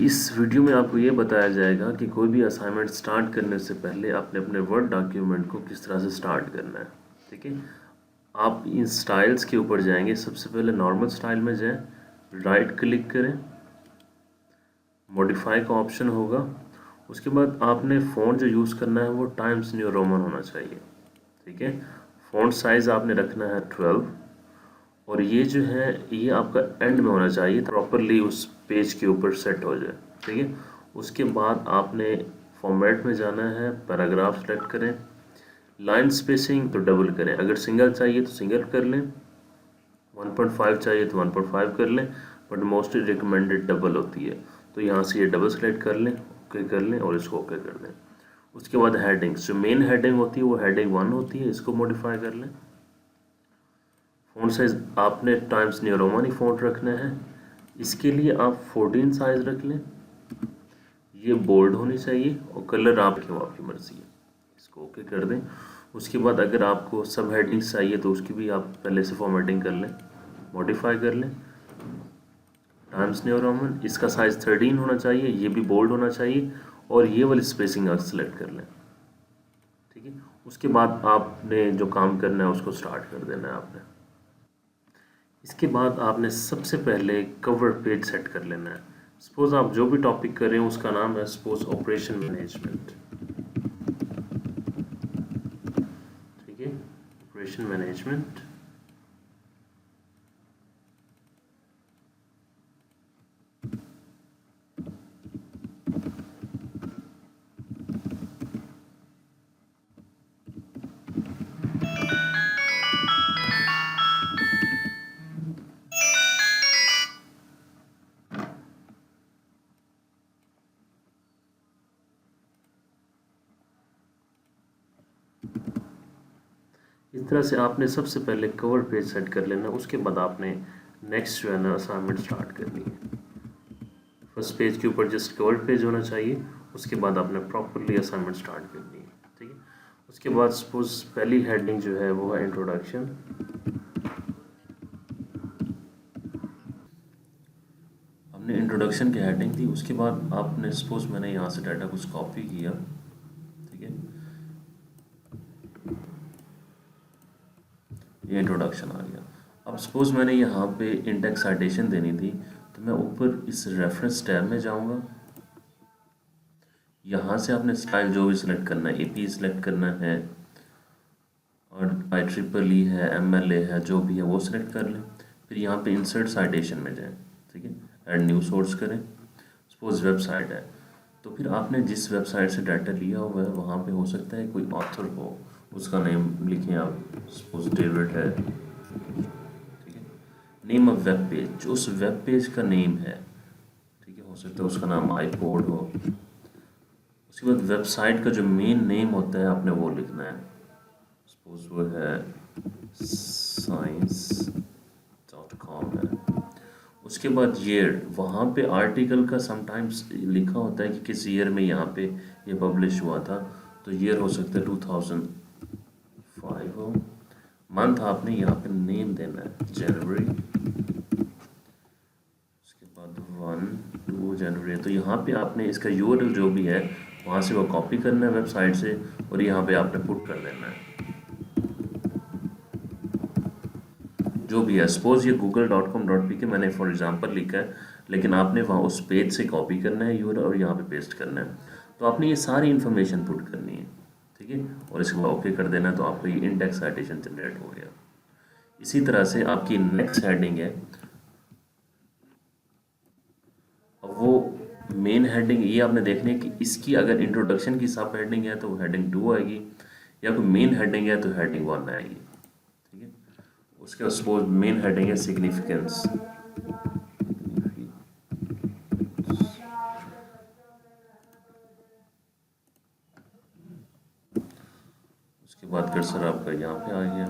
इस वीडियो में आपको ये बताया जाएगा कि कोई भी असाइनमेंट स्टार्ट करने से पहले आपने अपने वर्ड डॉक्यूमेंट को किस तरह से स्टार्ट करना है। ठीक है, आप इन स्टाइल्स के ऊपर जाएंगे। सबसे पहले नॉर्मल स्टाइल में जाएं, राइट क्लिक करें, मॉडिफाई का ऑप्शन होगा। उसके बाद आपने फ़ॉन्ट जो यूज़ करना है वो टाइम्स न्यू रोमन होना चाहिए। ठीक है, फ़ॉन्ट साइज़ आपने रखना है 12 और ये जो है ये आपका एंड में होना चाहिए, प्रॉपरली उस पेज के ऊपर सेट हो जाए। ठीक है, उसके बाद आपने फॉर्मेट में जाना है, पैराग्राफ सेलेक्ट करें, लाइन स्पेसिंग तो डबल करें, अगर सिंगल चाहिए तो सिंगल कर लें, 1.5 चाहिए तो 1.5 कर लें, बट मोस्टली रिकमेंडेड डबल होती है। तो यहाँ से ये डबल सेलेक्ट कर लें, ओके कर लें और इसको ओके कर दें। उसके बाद हेडिंग्स, जो मेन हेडिंग होती है वो हेडिंग 1 होती है, इसको मॉडिफाई कर लें। फ़ॉन्ट साइज आपने टाइम्स न्यू रोमन ही फ़ॉन्ट रखना है। इसके लिए आप 14 साइज रख लें, ये बोल्ड होनी चाहिए और कलर आपकी मर्ज़ी है, इसको ओके कर दें। उसके बाद अगर आपको सब हेडिंग्स चाहिए तो उसकी भी आप पहले से फॉर्मेटिंग कर लें, मॉडिफाई कर लें। टाइम्स न्यू रोमन, इसका साइज़ 13 होना चाहिए, ये भी बोल्ड होना चाहिए और ये वाली स्पेसिंग आप सेलेक्ट कर लें। ठीक है, उसके बाद आपने जो काम करना है उसको स्टार्ट कर देना है आपने। इसके बाद आपने सबसे पहले कवर पेज सेट कर लेना है। सपोज आप जो भी टॉपिक कर रहे हैं उसका नाम है सपोज ऑपरेशन मैनेजमेंट। ठीक है, ऑपरेशन मैनेजमेंट। इस तरह से आपने सबसे पहले कवर पेज सेट कर लेना, उसके बाद आपने नेक्स्ट जो है ना असाइनमेंट स्टार्ट करनी है। फर्स्ट पेज के ऊपर जस्ट कवर पेज होना चाहिए, उसके बाद आपने प्रॉपरली असाइनमेंट स्टार्ट करनी है। ठीक है, उसके बाद सपोज पहली हेडिंग जो है वो है इंट्रोडक्शन। हमने इंट्रोडक्शन की हेडिंग दी, उसके बाद आपने सपोज मैंने यहाँ से डाटा कुछ कॉपी किया। ठीक है, ये इंट्रोडक्शन आ गया। अब सपोज मैंने यहाँ पे इंडेक्स साइटेशन देनी थी, तो मैं ऊपर इस रेफरेंस टैब में जाऊँगा। यहाँ से आपने स्टाइल जो भी सिलेक्ट करना है, एपी सिलेक्ट करना है और IEEE है, MLA है, जो भी है वो सिलेक्ट कर लें। फिर यहाँ पे इंसर्ट साइटेशन में जाएं। ठीक है, ऐड न्यू सोर्स करें। सपोज वेबसाइट है तो फिर आपने जिस वेबसाइट से डाटा लिया हुआ है वहाँ पे हो सकता है कोई ऑथर हो, उसका नेम लिखें आप, सपोज डेविड है। ठीक है, नेम ऑफ वेब पेज, जो उस वेब पेज का नेम है। ठीक है, हो सकता है उसका नाम iPod हो। उसके बाद वेबसाइट का जो मेन नेम होता है आपने वो लिखना है, सपोज वो है science.com है। उसके बाद ईयर, वहाँ पे आर्टिकल का समटाइम्स लिखा होता है कि किस ईयर में यहाँ पे ये पब्लिश हुआ था, तो ईयर हो सकता है 2005 हो। मंथ आपने यहाँ पे नेम देना है जनवरी। उसके बाद 1-2 जनवरी, तो यहाँ पे आपने इसका URL जो भी है वहाँ से वो कॉपी करना है वेबसाइट से और यहाँ पे आपने पुट कर देना है जो भी है। सपोज ये google.com.pk मैंने फॉर एग्जांपल लिखा है, लेकिन आपने वहाँ उस पेज से कॉपी करना है URL और यहाँ पे पेस्ट करना है। तो आपने ये सारी इन्फॉर्मेशन पुट करनी है। ठीक है, और इसके बाद ओके कर देना, तो आपका ये इंडेक्स साइटेशन जनरेट हो गया। इसी तरह से आपकी नेक्स्ट हेडिंग है, अब वो मेन हेडिंग ये आपने देखनी है कि इसकी अगर इंट्रोडक्शन की सब हेडिंग है तो हेडिंग 2 आएगी, या कोई मेन हेडिंग है तो हेडिंग 1 आएगी। ठीक है, उसके बाद सपोज मेन हेडिंग है सिग्निफिकेंस। उसके बाद कर्सर आपका यहाँ पे आ गया।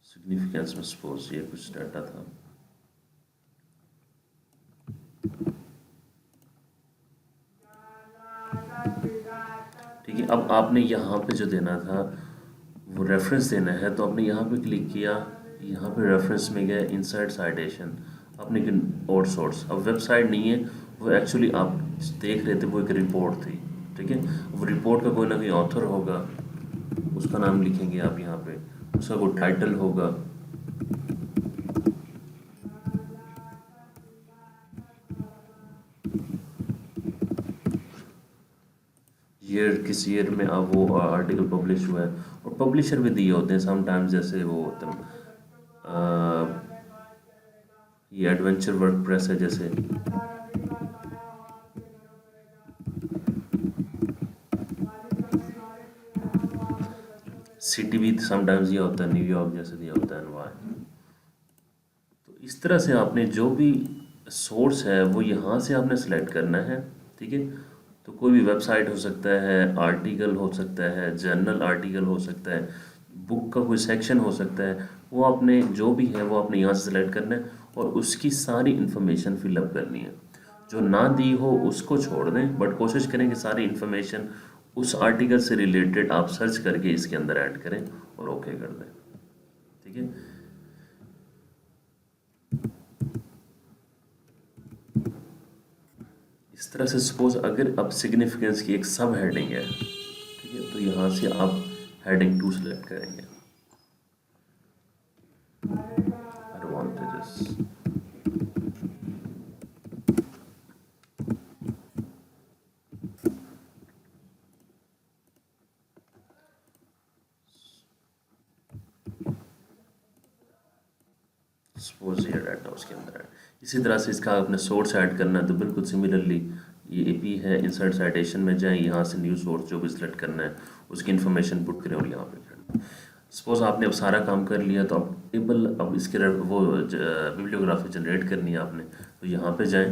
सिग्निफिकेंस में सपोज ये कुछ डाटा था। ठीक है, अब आपने यहाँ पे जो देना था वो रेफरेंस देना है, तो आपने यहाँ पे क्लिक किया, यहाँ पे रेफरेंस में गया इंसर्ट साइटेशन, आपने और सोर्स, अब वेबसाइट नहीं है वो एक्चुअली आप देख रहे थे वो एक रिपोर्ट थी, ठीक है। वो रिपोर्ट का कोई ना कोई ऑथर होगा, उसका नाम लिखेंगे आप यहाँ पे, उसका कोई टाइटल होगा, ईयर किस ईयर में अब वो आर्टिकल पब्लिश हुआ है, और पब्लिशर भी दिए होते हैं समटाइम्स, जैसे वो होते हैं ये एडवेंचर वर्ड प्रेस है जैसे, सिटी भी समटाइम्स दिया होता है, न्यूयॉर्क जैसे दिया होता है एनवाय। तो इस तरह से आपने जो भी सोर्स है वो यहाँ से आपने सेलेक्ट करना है, ठीक है। तो कोई भी वेबसाइट हो सकता है, आर्टिकल हो सकता है, जर्नल आर्टिकल हो सकता है, बुक का कोई सेक्शन हो सकता है, वो आपने जो भी है वो आपने यहाँ से सेलेक्ट करना है और उसकी सारी इन्फॉर्मेशन फिलअप करनी है। जो ना दी हो उसको छोड़ दें, बट कोशिश करें कि सारी इन्फॉर्मेशन उस आर्टिकल से रिलेटेड आप सर्च करके इसके अंदर ऐड करें और ओके कर दें, ठीक है। इस तरह से सपोज अगर अब सिग्निफिकेंस की एक सब हेडिंग है, ठीक है, तो यहाँ से आप हेडिंग 2 सेलेक्ट करेंगे, एडवांटेजेस। सपोज ये डाटा उसके अंदर है। इसी तरह से इसका आपने सोर्स ऐड करना है, तो बिल्कुल सिमिलरली ये एपी है, इंसर्ट साइटेशन में जाएं, यहाँ से न्यू सोर्स जो भी सिलेक्ट करना है उसकी इन्फॉर्मेशन पुट करें और यहाँ पे करें। सपोज आपने अब सारा काम कर लिया, तो अब टेबल, अब इसके वो बिब्लियोग्राफी जनरेट करनी है आपने, तो यहाँ पे जाएं,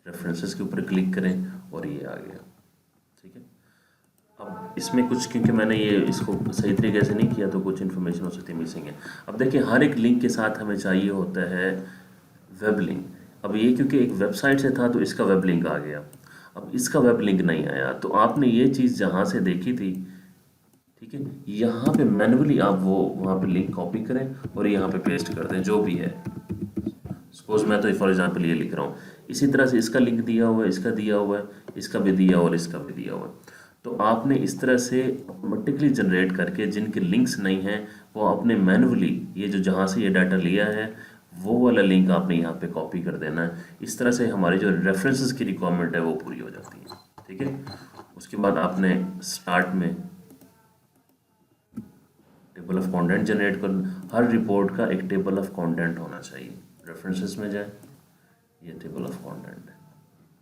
रेफरेंसेस के ऊपर क्लिक करें और ये आ गया, ठीक है। अब इसमें कुछ, क्योंकि मैंने ये इसको सही तरीके से नहीं किया तो कुछ इन्फॉर्मेशन हो सकती है मिसिंग है। अब देखिए हर एक लिंक के साथ हमें चाहिए होता है वेब लिंक। अब ये क्योंकि एक वेबसाइट से था तो इसका वेब लिंक आ गया, अब इसका वेब लिंक नहीं आया, तो आपने ये चीज़ जहाँ से देखी थी, ठीक है, यहाँ पे मैनुअली आप वो वहाँ पे लिंक कॉपी करें और यहाँ पे पेस्ट कर दें जो भी है। सपोज मैं तो फॉर एग्जांपल ये लिख रहा हूँ, इसी तरह से इसका लिंक दिया हुआ है, इसका दिया हुआ है, इसका भी दिया और इसका भी दिया हुआ है। तो आपने इस तरह से ऑटोमेटिकली जनरेट करके जिनके लिंक्स नहीं हैं वो आपने मैनुअली, ये जो जहाँ से ये डाटा लिया है वो वाला लिंक आपने यहाँ पे कॉपी कर देना है। इस तरह से हमारी जो रेफरेंसेस की रिक्वायरमेंट है वो पूरी हो जाती है, ठीक है। उसके बाद आपने स्टार्ट में टेबल ऑफ कंटेंट जनरेट कर, हर रिपोर्ट का एक टेबल ऑफ कंटेंट होना चाहिए। रेफरेंसेस में जाए, ये टेबल ऑफ कंटेंट है,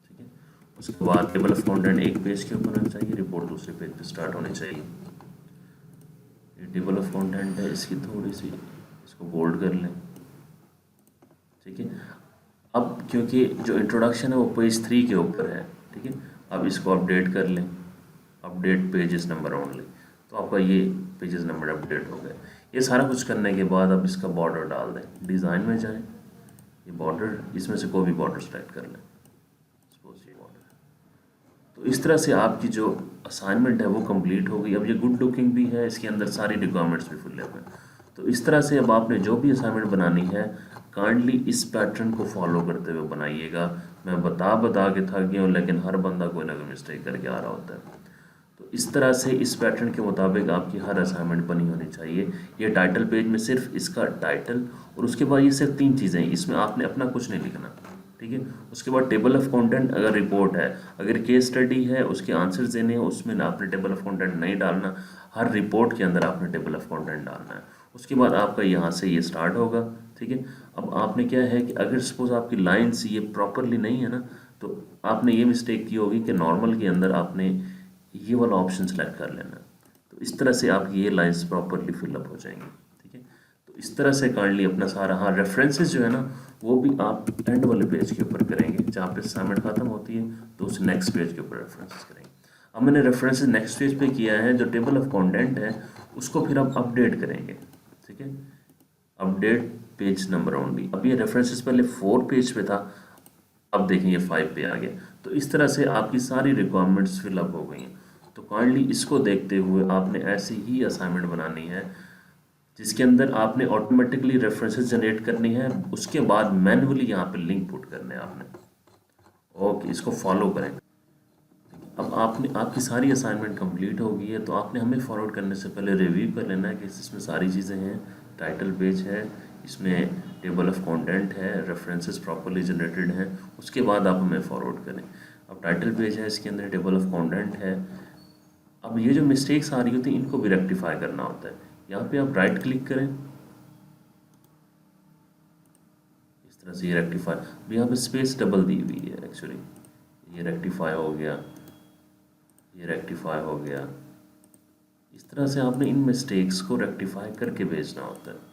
ठीक है। उसके बाद टेबल ऑफ कंटेंट एक पेज के ऊपर होना चाहिए, रिपोर्ट दूसरे पेज पे स्टार्ट होनी चाहिए। ये टेबल ऑफ कंटेंट है, इसकी थोड़ी सी इसको बोल्ड कर लें, ठीक है। अब क्योंकि जो इंट्रोडक्शन है वो पेज 3 के ऊपर है, ठीक है, अब इसको अपडेट कर लें, अपडेट पेजेस नंबर ओनली, तो आपका ये पेजेस नंबर अपडेट हो गए। ये सारा कुछ करने के बाद अब इसका बॉर्डर डाल दें, डिज़ाइन में जाएं, ये बॉर्डर, इसमें से कोई भी बॉर्डर सेलेक्ट कर लें, सपोज ये बॉर्डर। तो इस तरह से आपकी जो असाइनमेंट है वो कंप्लीट हो गई। अब ये गुड लुकिंग भी है, इसके अंदर सारी रिक्वायरमेंट्स भी फुल हैं। तो इस तरह से अब आपने जो भी असाइनमेंट बनानी है काइंडली इस पैटर्न को फॉलो करते हुए बनाइएगा। मैं बता के थक गया हूँ, लेकिन हर बंदा कोई ना कोई मिस्टेक करके आ रहा होता है। तो इस तरह से इस पैटर्न के मुताबिक आपकी हर असाइनमेंट बनी होनी चाहिए। ये टाइटल पेज में सिर्फ इसका टाइटल, और उसके बाद ये सिर्फ 3 चीज़ें हैं, इसमें आपने अपना कुछ नहीं लिखना, ठीक है। उसके बाद टेबल ऑफ कंटेंट, अगर रिपोर्ट है, अगर केस स्टडी है, उसके आंसर्स देने हैं, उसमें ना आपने टेबल ऑफ कंटेंट नहीं डालना, हर रिपोर्ट के अंदर आपने टेबल ऑफ कंटेंट डालना है। उसके बाद आपका यहाँ से ये स्टार्ट होगा, ठीक है। अब आपने क्या है कि अगर सपोज आपकी लाइन्स ये प्रॉपरली नहीं है ना, तो आपने ये मिस्टेक की होगी कि नॉर्मल के अंदर आपने ये वाला ऑप्शन सेलेक्ट कर लेना, तो इस तरह से आपकी ये लाइन्स प्रॉपरली फिलअप हो जाएंगी, ठीक है। तो इस तरह से काइंडली अपना सारा, हाँ रेफरेंसेस जो है ना वो भी आप एंड वाले पेज के ऊपर करेंगे, जहाँ पे असाइनमेंट खत्म होती है तो उस नेक्स्ट पेज के ऊपर रेफरेंसेस करेंगे। अब मैंने रेफरेंसेस नेक्स्ट पेज पे किया है, जो टेबल ऑफ कंटेंट है उसको फिर आप अपडेट करेंगे, ठीक है, अपडेट पेज नंबर ओनली। अब ये रेफरेंसेस पहले 4 पेज पे था, अब देखें ये 5 पे आ गया। तो इस तरह से आपकी सारी रिक्वायरमेंट्स फिलअप हो गई हैं। तो काइंडली इसको देखते हुए आपने ऐसी ही असाइनमेंट बनानी है जिसके अंदर आपने ऑटोमेटिकली रेफरेंसेस जनरेट करनी है, उसके बाद मैनुअली यहाँ पे लिंक पुट करने हैं आपने। ओके, इसको फॉलो करें। अब आपने आपकी सारी असाइनमेंट कंप्लीट हो गई है, तो आपने हमें फॉरवर्ड करने से पहले रिव्यू कर लेना है कि इसमें सारी चीज़ें हैं। टाइटल पेज है, इसमें टेबल ऑफ कंटेंट है, रेफरेंसेस प्रॉपर्ली जनरेटेड हैं, उसके बाद आप हमें फॉरवर्ड करें। अब टाइटल पेज है, इसके अंदर टेबल ऑफ कंटेंट है। अब ये जो मिस्टेक्स आ रही होती हैं इनको भी रेक्टिफाई करना होता है। यहाँ पे आप राइट क्लिक करें, इस तरह से ये रेक्टिफाई। अब यहाँ पे स्पेस डबल दी हुई है एक्चुअली, ये रेक्टिफाई हो गया, ये रेक्टिफाई हो गया। इस तरह से आपने इन मिस्टेक्स को रेक्टिफाई करके भेजना होता है।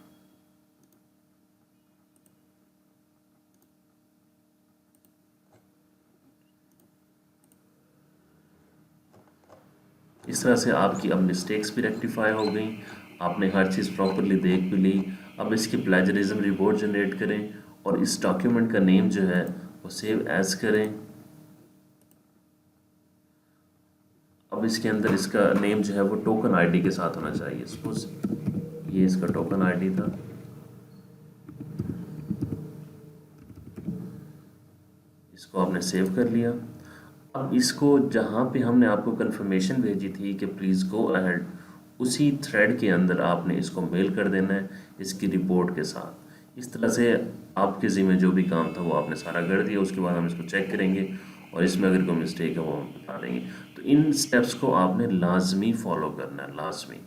इस तरह से आपकी अब मिस्टेक्स भी रेक्टिफाई हो गई, आपने हर चीज़ प्रॉपरली देख भी ली। अब इसकी प्लेजरिज्म रिपोर्ट जनरेट करें और इस डॉक्यूमेंट का नेम जो है वो सेव एज करें। अब इसके अंदर इसका नेम जो है वो टोकन आईडी के साथ होना चाहिए। सपोज ये इसका टोकन आईडी था, इसको आपने सेव कर लिया। अब इसको जहाँ पे हमने आपको कंफर्मेशन भेजी थी कि प्लीज़ गो अहेड, उसी थ्रेड के अंदर आपने इसको मेल कर देना है इसकी रिपोर्ट के साथ। इस तरह से आपके ज़िम्मे जो भी काम था वो आपने सारा कर दिया। उसके बाद हम इसको चेक करेंगे और इसमें अगर कोई मिस्टेक है वो हम बता देंगे। तो इन स्टेप्स को आपने लाजमी फॉलो करना है, लाजमी।